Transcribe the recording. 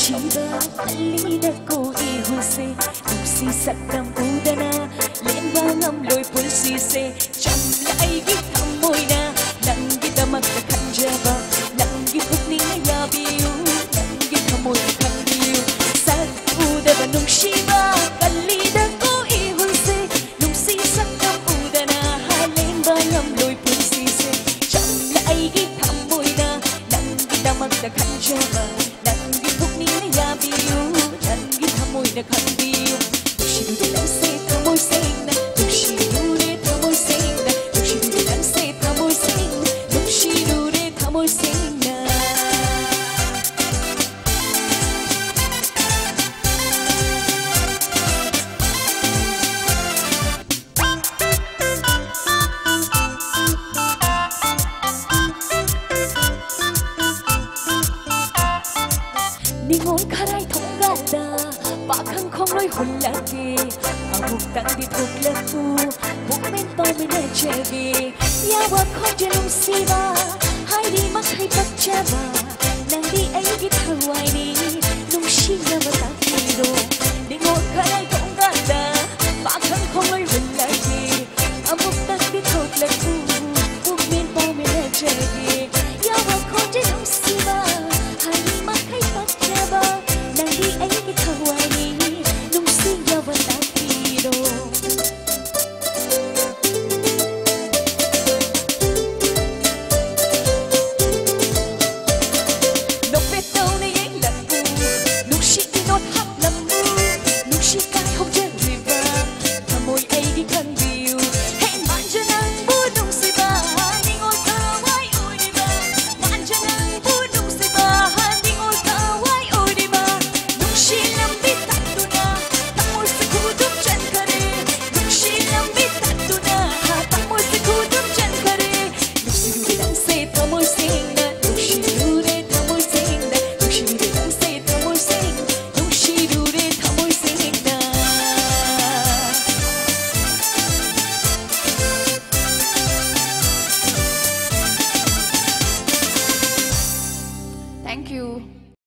Shiva alida ko ihuse Nusi sakam udana Lenba ngam loy pulsi se Chamla ay githam moina Langgi damak na kanjaba Langgi pukni na yabiyu Langgi kamoy na kandiyu Sak udaba nung Shiva alida ko ihuse Nusi sakam udana Lenba ngam loy pulsi se Chamla ay githam moina Langgi damak na kanjaba na kandiyo Dushidu de lang se tamoy sing na Dushidu de tamoy sing na Dushidu de lang se tamoy sing na Dushidu de tamoy sing na Ningon karay thong ganda Bakang kong loy hulaki Amuk tang di thuk laku Buk men to men na chevi Yawa kong janong siva Hai di mak hai pak java Nang di ay git hawai ni Nung shi na matak hiro Ningon karay